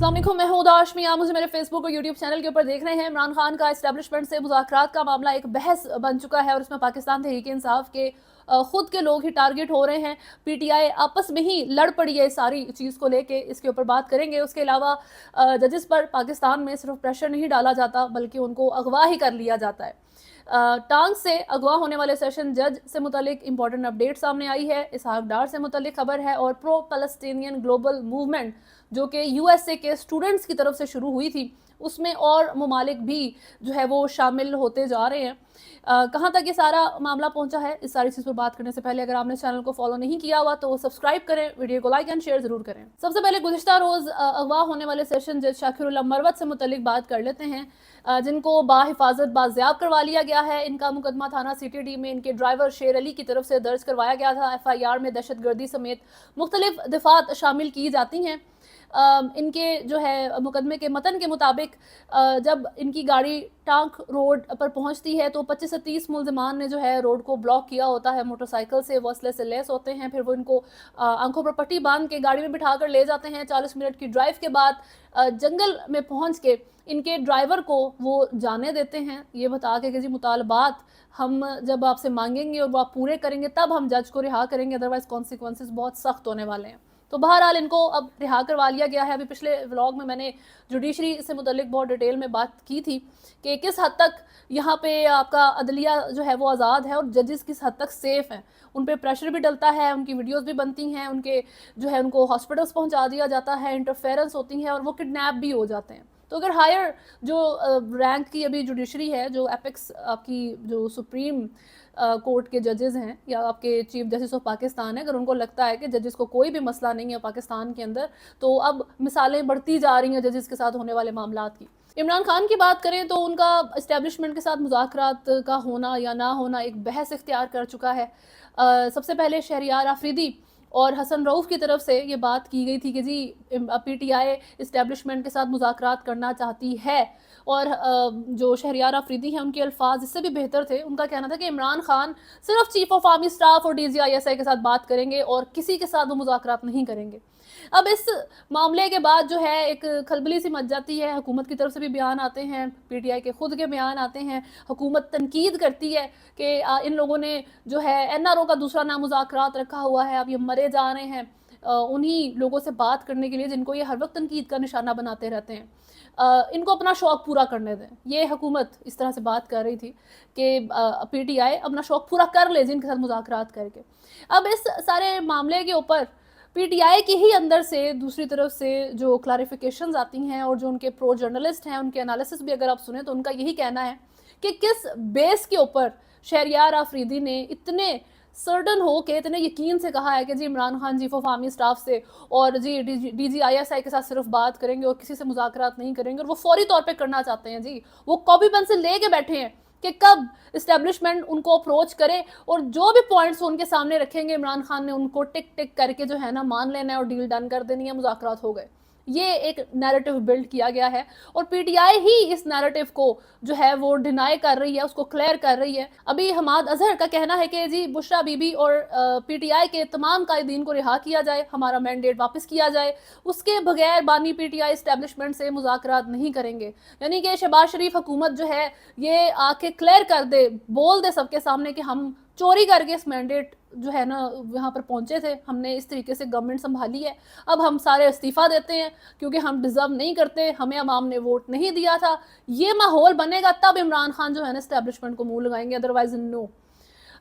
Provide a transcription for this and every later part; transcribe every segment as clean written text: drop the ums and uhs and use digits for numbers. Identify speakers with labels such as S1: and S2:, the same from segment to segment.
S1: अस्सलाम वालेकुम, मैं हूं दाशमी। आप मुझे मेरे फेसबुक और यूट्यूब चैनल के ऊपर देख रहे हैं। इमरान खान का इस्टेब्लिशमेंट से मुज़ाकरात का मामला एक बहस बन चुका है और उसमें पाकिस्तान तहरीक इंसाफ के खुद के लोग ही टारगेट हो रहे हैं। पीटीआई आपस में ही लड़ पड़ी है इस सारी चीज़ को लेके, इसके ऊपर बात करेंगे। उसके अलावा जजेस पर पाकिस्तान में सिर्फ प्रेशर नहीं डाला जाता बल्कि उनको अगवा ही कर लिया जाता है। टांग से अगवा होने वाले सेशन जज से मुतालिक इंपॉर्टेंट अपडेट सामने आई है। इसहाक डार से मुतालिक खबर है और प्रो पैलेस्टीनियन ग्लोबल मूवमेंट जो कि यूएसए के स्टूडेंट्स की तरफ से शुरू हुई थी, उसमें और ममालिक भी जो है वो शामिल होते जा रहे हैं। कहाँ तक ये सारा मामला पहुंचा है, इस सारी चीज़ पर बात करने से पहले अगर आपने चैनल को फॉलो नहीं किया हुआ तो सब्सक्राइब करें, वीडियो को लाइक एंड शेयर जरूर करें। सबसे पहले गुज़िश्ता रोज़ अगवा होने वाले सेशन जज शाकिरुल्लाह मरवत से मुतल्लिक बात कर लेते हैं, जिनको बाहिफाजत बाजियाब करवा लिया गया है। इनका मुकदमा थाना सीटीडी में इनके ड्राइवर शेर अली की तरफ से दर्ज करवाया गया था। FIR में दहशतगर्दी समेत मुख्तलिफ दफात शामिल की जाती हैं। इनके जो है मुकदमे के मतन के मुताबिक जब इनकी गाड़ी टांक रोड पर पहुंचती है तो 25 से 30 मुल्ज़िमान ने जो है रोड को ब्लॉक किया होता है, मोटरसाइकिल से वो असले से लेस होते हैं। फिर वो इनको आंखों पर पट्टी बांध के गाड़ी में बिठा कर ले जाते हैं। 40 मिनट की ड्राइव के बाद जंगल में पहुंच के इनके ड्राइवर को वो जाने देते हैं, ये बता के कि जी मुतालबात हम जब आपसे मांगेंगे और वो आप पूरे करेंगे तब हम जज को रिहा करेंगे, अदरवाइज कॉन्सिक्वेंसेस बहुत सख्त होने वाले हैं। तो बहरहाल इनको अब रिहा करवा लिया गया है। अभी पिछले व्लॉग में मैंने जुडिशरी से मुतल्लिक बहुत डिटेल में बात की थी कि किस हद तक यहाँ पे आपका अदलिया जो है वो आज़ाद है और जजेस किस हद तक सेफ़ हैं। उन पे प्रेशर भी डलता है, उनकी वीडियोस भी बनती हैं, उनके जो है उनको हॉस्पिटल्स पहुँचा दिया जाता है, इंटरफेरेंस होती है और वो किडनैप भी हो जाते हैं। तो अगर हायर जो रैंक की अभी जुडिशरी है, जो एपेक्स आपकी जो सुप्रीम कोर्ट के जजेस हैं या आपके चीफ जस्टिस ऑफ पाकिस्तान है, अगर उनको लगता है कि जजेस को कोई भी मसला नहीं है पाकिस्तान के अंदर, तो अब मिसालें बढ़ती जा रही हैं जजेस के साथ होने वाले मामलात की। इमरान खान की बात करें तो उनका इस्टेब्लिशमेंट के साथ मुज़ाकरात का होना या ना होना एक बहस इख्तियार कर चुका है। सबसे पहले शहरियार आफरीदी और हसन रऊफ़ की तरफ से ये बात की गई थी कि जी पीटीआई इस्टेब्लिशमेंट के साथ मुज़ाकरात करना चाहती है और जो शहरियार आफरीदी हैं उनके अल्फाज इससे भी बेहतर थे। उनका कहना था कि इमरान खान सिर्फ चीफ ऑफ आर्मी स्टाफ और DGISI के साथ बात करेंगे और किसी के साथ वो मुज़ाकरात नहीं करेंगे। अब इस मामले के बाद जो है एक खलबली सी मच जाती है। हुकूमत की तरफ से भी बयान आते हैं, PTI के खुद के बयान आते हैं। हुकूमत तनकीद करती है कि इन लोगों ने जो है NRO का दूसरा नाम मुज़ाकरात रखा हुआ है, अब ये मरे जा रहे हैं उन्हीं लोगों से बात करने के लिए जिनको ये हर वक्त तनकीद का निशाना बनाते रहते हैं। इनको अपना शौक़ पूरा करने दें। ये हुकूमत इस तरह से बात कर रही थी कि PTI अपना शौक़ पूरा कर ले जिनके साथ मुज़ाकरात करके। अब इस सारे मामले के ऊपर PTI के ही अंदर से दूसरी तरफ से जो क्लैरिफिकेशंस आती हैं और जो उनके प्रो जर्नलिस्ट हैं उनके एनालिसिस भी अगर आप सुने तो उनका यही कहना है कि किस बेस के ऊपर शहरियार आफरीदी ने इतने सर्टन हो के इतने यकीन से कहा है कि जी Imran Khan chief of army staff से और जी DGISI के साथ सिर्फ बात करेंगे और किसी से मुज़ाकरात नहीं करेंगे, और वो फौरी तौर पे करना चाहते हैं। जी वो कॉपी पेन से ले के बैठे हैं कि कब इस्टेब्लिशमेंट उनको अप्रोच करे और जो भी पॉइंट्स उनके सामने रखेंगे इमरान खान ने उनको टिक टिक करके जो है ना मान लेना है और डील डन कर देनी है, मुज़ाकरात हो गए। ये एक नैरेटिव बिल्ड किया गया है और PTI ही इस नैरेटिव को जो है वो डिनाई कर रही है, उसको क्लियर कर रही है। अभी हमाद अजहर का कहना है कि जी बुशरा बीबी और PTI के तमाम कायदीन को रिहा किया जाए, हमारा मैंडेट वापस किया जाए, उसके बगैर बानी PTI इस्टेब्लिशमेंट से मुज़ाकरात नहीं करेंगे। यानी कि शहबाज शरीफ हुकूमत जो है ये आके क्लियर कर दे, बोल दे सबके सामने कि हम चोरी करके इस मैंडेट जो है ना यहाँ पर पहुँचे थे, हमने इस तरीके से गवर्नमेंट संभाली है, अब हम सारे इस्तीफ़ा देते हैं क्योंकि हम डिज़र्व नहीं करते, हमें अवाम ने वोट नहीं दिया था। ये माहौल बनेगा तब इमरान खान जो है ना इस्टेब्लिशमेंट को मुँह लगाएंगे, अदरवाइज नो।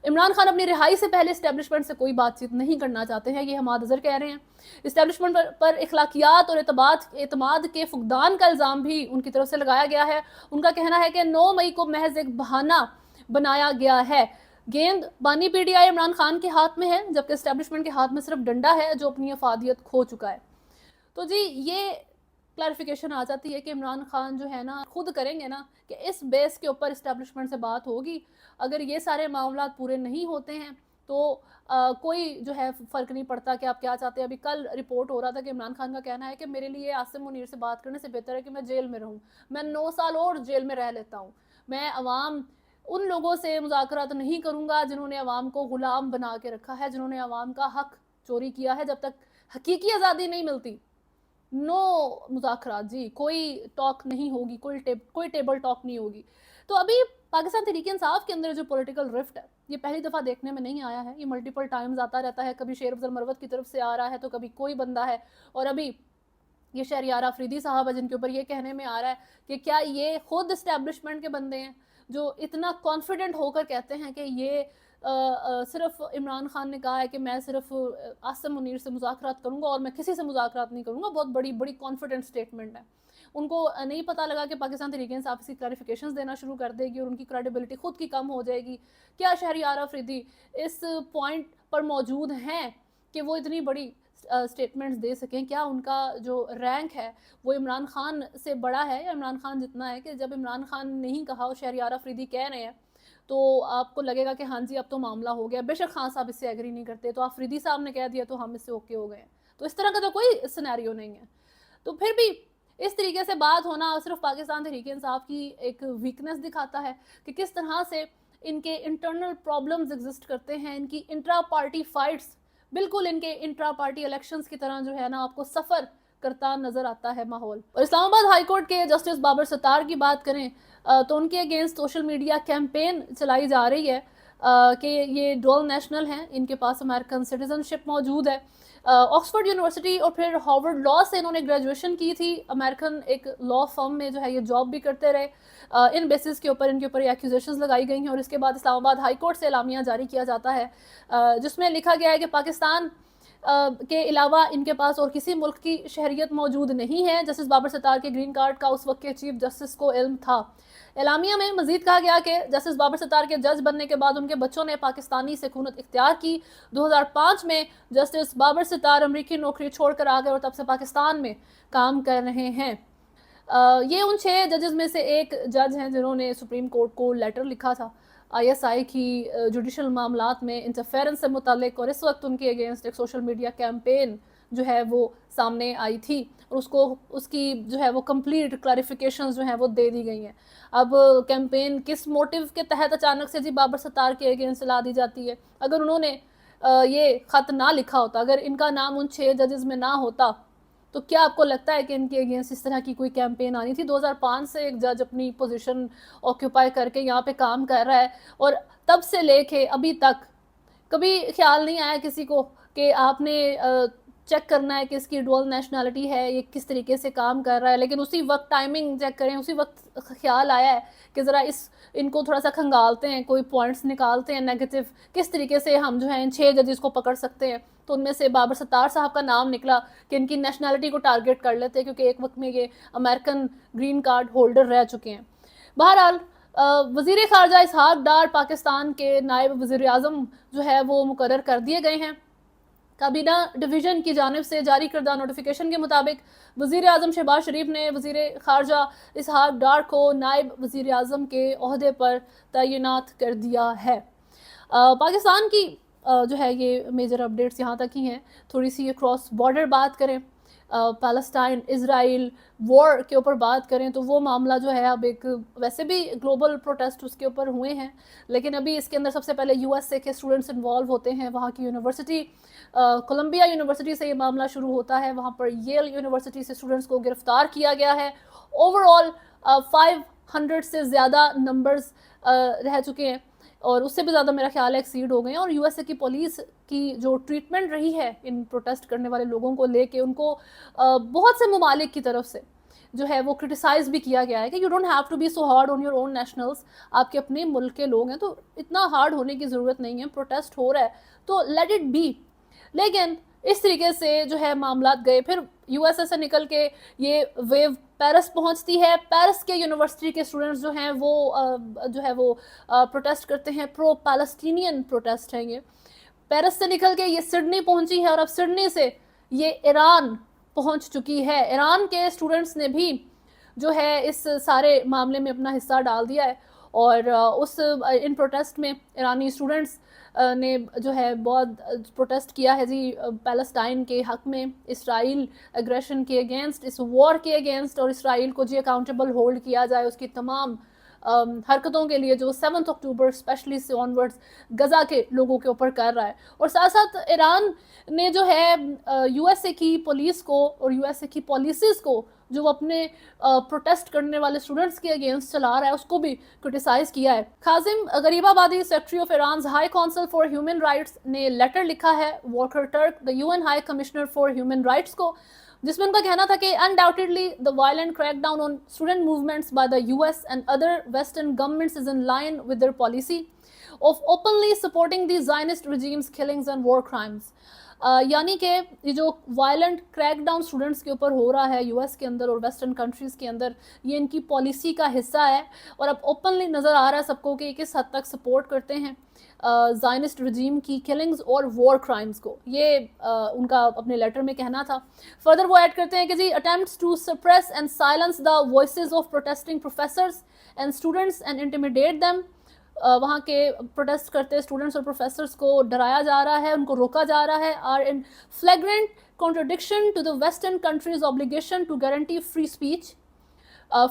S1: इमरान खान अपनी रिहाई से पहले इस्टेब्लिशमेंट से कोई बातचीत नहीं करना चाहते हैं, ये हमाद अजहर कह रहे हैं। इस्टेब्लिशमेंट पर इखलाकियात और एतमाद के फुकदान का इल्ज़ाम भी उनकी तरफ से लगाया गया है। उनका कहना है कि 9 मई को महज एक बहाना बनाया गया है। गेंद बानी PTI इमरान खान के हाथ में है जबकि इस्टेब्लिशमेंट के हाथ में सिर्फ डंडा है जो अपनी अफादियत खो चुका है। तो जी ये क्लैरिफिकेशन आ जाती है कि इमरान खान जो है ना खुद करेंगे ना कि इस बेस के ऊपर इस्टेब्लिशमेंट से बात होगी। अगर ये सारे मामला पूरे नहीं होते हैं तो कोई जो है फ़र्क नहीं पड़ता कि आप क्या चाहते हैं। अभी कल रिपोर्ट हो रहा था कि इमरान खान का कहना है कि मेरे लिए आसिम मुनीर से बात करने से बेहतर है कि मैं जेल में रहूँ, मैं 9 साल और जेल में रह लेता हूँ, मैं अवाम उन लोगों से मुज़ाकरात नहीं करूँगा जिन्होंने अवाम को ग़ुलाम बना के रखा है, जिन्होंने अवाम का हक चोरी किया है। जब तक हकीकी आज़ादी नहीं मिलती नो मुज़ाकरात जी, कोई टॉक नहीं होगी, कोई टेबल टॉक नहीं होगी। तो अभी पाकिस्तान तहरीक-ए-इंसाफ के अंदर जो पॉलिटिकल रिफ्ट है, ये पहली दफ़ा देखने में नहीं आया है, ये मल्टीपल टाइम्स आता रहता है, कभी शेर अफजल मरवत की तरफ से आ रहा है, तो कभी कोई बंदा है, और अभी ये शहरियार आफरीदी साहब है जिनके ऊपर ये कहने में आ रहा है कि क्या ये खुद इस्टेब्लिशमेंट के बंदे हैं जो इतना कॉन्फिडेंट होकर कहते हैं कि ये सिर्फ इमरान खान ने कहा है कि मैं सिर्फ आसिम मुनीर से मुज़ाकरात करूंगा और मैं किसी से मुज़ाकरात नहीं करूंगा। बहुत बड़ी बड़ी कॉन्फिडेंट स्टेटमेंट है। उनको नहीं पता लगा कि पाकिस्तान तहरीक-ए-इंसाफ इसकी क्लैरिफिकेशंस देना शुरू कर देगी और उनकी क्रेडिबिलिटी खुद की कम हो जाएगी। क्या शहरियार आफरीदी इस पॉइंट पर मौजूद हैं कि वो इतनी बड़ी स्टेटमेंट्स दे सकें? क्या उनका जो रैंक है वो इमरान खान से बड़ा है या इमरान खान जितना है कि जब इमरान खान नहीं कहा और शहरियार आफरीदी कह रहे हैं तो आपको लगेगा कि हाँ जी अब तो मामला हो गया, बेशक खान साहब इससे एग्री नहीं करते, तो आफरीदी साहब ने कह दिया तो हम इससे ओके हो गए हैं। तो इस तरह का तो कोई सिनेरियो नहीं है। तो फिर भी इस तरीके से बात होना सिर्फ पाकिस्तान तहरीक-ए-इंसाफ की एक वीकनेस दिखाता है कि किस तरह से इनके इंटरनल प्रॉब्लम्स एग्जिस्ट करते हैं, इनकी इंट्रा पार्टी फाइट्स बिल्कुल इनके इंट्रा पार्टी इलेक्शंस की तरह जो है ना आपको सफ़र करता नजर आता है माहौल। और इस्लामाबाद हाई कोर्ट के जस्टिस बाबर सत्तार की बात करें तो उनके अगेंस्ट सोशल मीडिया कैंपेन चलाई जा रही है कि ये डुअल नेशनल हैं, इनके पास अमेरिकन सिटीजनशिप मौजूद है। ऑक्सफोर्ड यूनिवर्सिटी और फिर हार्वर्ड लॉ से इन्होंने ग्रेजुएशन की थी, अमेरिकन एक लॉ फर्म में जो है ये जॉब भी करते रहे। इन बेसिस के ऊपर इनके ऊपर एक्यूजेशंस लगाई गई हैं और इसके बाद इस्लामाबाद हाई कोर्ट से एलामिया जारी किया जाता है जिसमें लिखा गया है कि पाकिस्तान के अलावा इनके पास और किसी मुल्क की शहरियत मौजूद नहीं है। जस्टिस बाबर सत्तार के ग्रीन कार्ड का उस वक्त के चीफ जस्टिस को इल्म था। एलामिया में मजीद कहा गया कि जस्टिस बाबर सत्तार के जज बनने के बाद उनके बच्चों ने पाकिस्तानी सकूनत इख्तियार की। 2005 में जस्टिस बाबर सत्तार अमरीकी नौकरी छोड़कर आ गए और तब से पाकिस्तान में काम कर रहे हैं। ये उन 6 जजेस में से एक जज हैं जिन्होंने सुप्रीम कोर्ट को लेटर लिखा था ISI की जुडिशल मामलात में इंटरफेरेंस से मुतालिक, और इस वक्त उनके अगेंस्ट एक सोशल मीडिया कैंपेन जो है वो सामने आई थी और उसकी जो है वो कंप्लीट क्लैरिफिकेशन जो है वो दे दी गई हैं। अब कैंपेन किस मोटिव के तहत अचानक से जी बाबर सत्तार के अगेंस्ट ला दी जाती है? अगर उन्होंने ये ख़त ना लिखा होता, अगर इनका नाम उन 6 जजेस में ना होता, तो क्या आपको लगता है कि इनके अगेंस्ट इस तरह की कोई कैंपेन आनी थी? 2005 से एक जज अपनी पोजीशन ऑक्यूपाई करके यहाँ पे काम कर रहा है और तब से लेके अभी तक कभी ख्याल नहीं आया किसी को कि आपने चेक करना है कि इसकी डुअल नेशनैलिटी है, ये किस तरीके से काम कर रहा है। लेकिन उसी वक्त टाइमिंग चेक करें, उसी वक्त ख्याल आया है कि ज़रा इनको थोड़ा सा खंगालते हैं, कोई पॉइंट्स निकालते हैं नेगेटिव, किस तरीके से हम जो है इन 6 जजेस को पकड़ सकते हैं। तो उनमें से बाबर सत्तार साहब का नाम निकला कि इनकी नेशनैलिटी को टारगेट कर लेते हैं क्योंकि एक वक्त में ये अमेरिकन ग्रीन कार्ड होल्डर रह चुके हैं। बहरहाल वज़ीर ख़ारजा इसहाक डार पाकिस्तान के नायब वज़ीर आज़म जो है वो मुकर्रर कर दिए गए हैं। काबीना डिवीज़न की जानिब से जारी करदा नोटिफिकेशन के मुताबिक वज़ीर आज़म शहबाज शरीफ ने वज़ीर ख़ारजा इसहाक डार को नायब वज़ीर आज़म के ओहदे पर तैनात कर दिया है। पाकिस्तान की जो है ये मेजर अपडेट्स यहाँ तक ही हैं। थोड़ी सी क्रॉस बॉर्डर बात करें, पैलेस्टाइन इज़राइल वॉर के ऊपर बात करें तो वो मामला जो है अब एक वैसे भी ग्लोबल प्रोटेस्ट उसके ऊपर हुए हैं, लेकिन अभी इसके अंदर सबसे पहले USA के स्टूडेंट्स इन्वॉल्व होते हैं। वहाँ की यूनिवर्सिटी कोलंबिया यूनिवर्सिटी से ये मामला शुरू होता है। वहाँ पर येल यूनिवर्सिटी से स्टूडेंट्स को गिरफ्तार किया गया है। ओवरऑल 500 से ज़्यादा नंबर्स रह चुके हैं और उससे भी ज़्यादा मेरा ख्याल है एक्सीड हो गए हैं। और USA की पुलिस की जो ट्रीटमेंट रही है इन प्रोटेस्ट करने वाले लोगों को लेके, उनको बहुत से ममालिक की तरफ से जो है वो क्रिटिसाइज़ भी किया गया है कि you don't have to be so hard on your own nationals. आपके अपने मुल्क के लोग हैं तो इतना हार्ड होने की ज़रूरत नहीं है, प्रोटेस्ट हो रहा है तो लेट इट बी। लेकिन इस तरीके से जो है मामलात गए, फिर USA से निकल के ये वेव पेरिस पहुंचती है। पेरिस के यूनिवर्सिटी के स्टूडेंट्स जो हैं वो प्रोटेस्ट करते हैं, प्रो पैलेस्टीनियन प्रोटेस्ट हैं ये। पेरिस से निकल के ये सिडनी पहुंची है और अब सिडनी से ये ईरान पहुंच चुकी है। ईरान के स्टूडेंट्स ने भी जो है इस सारे मामले में अपना हिस्सा डाल दिया है और इन प्रोटेस्ट में ईरानी स्टूडेंट्स ने जो है बहुत प्रोटेस्ट किया है जी पैलेस्टाइन के हक़ में, इसराइल एग्रेशन के अगेंस्ट, इस वॉर के अगेंस्ट, और इसराइल को जी अकाउंटेबल होल्ड किया जाए, उसकी तमाम हरकतों के लिए जो 7 अक्टूबर स्पेशली से ऑनवर्ड्स गजा के लोगों के ऊपर कर रहा है। और साथ साथ ईरान ने जो है यूएसए की पुलिस को और यूएसए की पॉलिसीज़ को जो वो अपने प्रोटेस्ट करने वाले स्टूडेंट्स के अगेंस्ट चला रहा है उसको भी क्रिटिसाइज किया है। Kazem Gharibabadi, secretary of Iran high council for human rights, ने लेटर लिखा है Volker Turk, the UN high commissioner for human rights को, जिसमें उनका कहना था कि undoubtedly the violent crackdown on student movements by the US and other western governments is in line with their policy of openly supporting the Zionist regimes killings and war crimes. यानी कि ये जो वायलेंट क्रैकडाउन स्टूडेंट्स के ऊपर हो रहा है US के अंदर और वेस्टर्न कंट्रीज़ के अंदर, ये इनकी पॉलिसी का हिस्सा है और अब ओपनली नज़र आ रहा है सबको कि किस हद तक सपोर्ट करते हैं ज़ायनिस्ट रजीम की किलिंग्स और वॉर क्राइम्स को। ये उनका अपने लेटर में कहना था। फर्दर वो ऐड करते हैं कि जी attempts to suppress and silence the voices of protesting professors and students and intimidate them, वहाँ के प्रोटेस्ट करते स्टूडेंट्स और प्रोफेसर्स को डराया जा रहा है, उनको रोका जा रहा है, are in flagrant contradiction to the western countries obligation to guarantee free speech,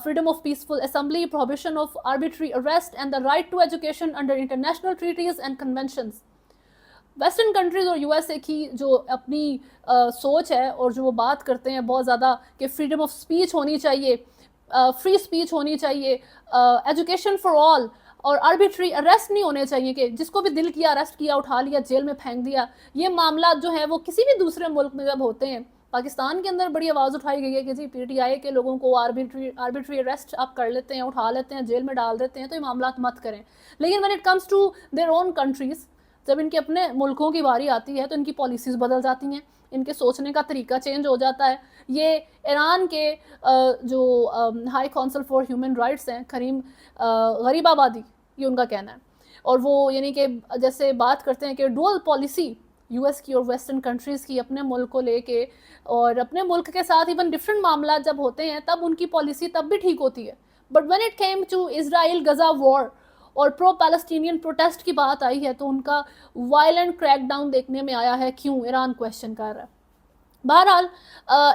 S1: freedom of peaceful assembly, prohibition of arbitrary arrest and the right to education under international treaties and conventions। Western countries और USA की जो अपनी सोच है और जो वो बात करते हैं बहुत ज़्यादा कि फ्रीडम ऑफ स्पीच होनी चाहिए, फ्री स्पीच होनी चाहिए, एजुकेशन फॉर ऑल, और आर्बिट्री अरेस्ट नहीं होने चाहिए कि जिसको भी दिल किया अरेस्ट किया, उठा लिया, जेल में फेंक दिया। ये मामला जो है वो किसी भी दूसरे मुल्क में जब होते हैं, पाकिस्तान के अंदर बड़ी आवाज़ उठाई गई है कि जी पीटीआई के लोगों को आर्बिट्री अरेस्ट आप कर लेते हैं, उठा लेते हैं, जेल में डाल देते हैं, तो ये मामला मत करें। लेकिन when it comes to their own countries, जब इनके अपने मुल्कों की बारी आती है तो इनकी पॉलिसीज़ बदल जाती हैं, इनके सोचने का तरीका चेंज हो जाता है। ये ईरान के जो high council for human rights हैं करीम गरीबाबादी, ये उनका कहना है। और वो यानी कि जैसे बात करते हैं कि डुअल पॉलिसी यूएस की और वेस्टर्न कंट्रीज़ की अपने मुल्क को लेके, और अपने मुल्क के साथ इवन डिफरेंट मामला जब होते हैं तब उनकी पॉलिसी तब भी ठीक होती है, but when it came to Israel Gaza war और प्रो पैलेस्टीनियन प्रोटेस्ट की बात आई है तो उनका वायलेंट क्रैकडाउन देखने में आया है। क्यों? ईरान क्वेश्चन कर रहा है। बहरहाल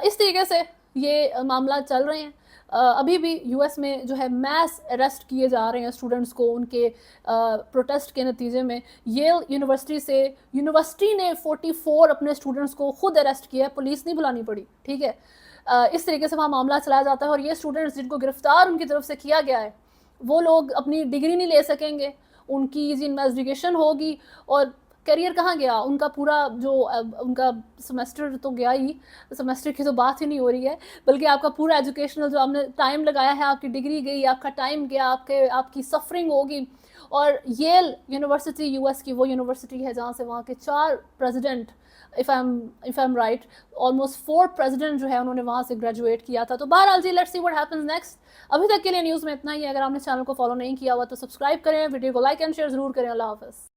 S1: इस तरीके से ये मामला चल रहे हैं। अभी भी यूएस में जो है मैस अरेस्ट किए जा रहे हैं स्टूडेंट्स को उनके प्रोटेस्ट के नतीजे में। येल यूनिवर्सिटी ने 44 अपने स्टूडेंट्स को खुद अरेस्ट किया है, पुलिस नहीं बुलानी पड़ी, ठीक है। इस तरीके से वहाँ मामला चलाया जाता है और ये स्टूडेंट्स जिनको गिरफ्तार उनकी तरफ से किया गया है वो लोग अपनी डिग्री नहीं ले सकेंगे, उनकी इन्वेस्टिगेशन होगी और करियर कहाँ गया उनका, पूरा जो उनका सेमेस्टर तो गया ही, सेमेस्टर की तो बात ही नहीं हो रही है, बल्कि आपका पूरा एजुकेशनल जो आपने टाइम लगाया है, आपकी डिग्री गई, आपका टाइम गया, आपकी सफरिंग होगी। और येल यूनिवर्सिटी यूएस की वो यूनिवर्सिटी है जहाँ से वहाँ के 4 president, if I am right, almost 4 president जो है उन्होंने वहाँ से ग्रेजुएट किया था। तो बहरहाल जी let's see what happens next. अभी तक के लिए न्यूज़ में इतना ही है। अगर आपने चैनल को फॉलो नहीं किया हुआ तो सब्सक्राइब करें, वीडियो को लाइक एंड शेयर ज़रूर करें। अल्लाह हाफ़िज़।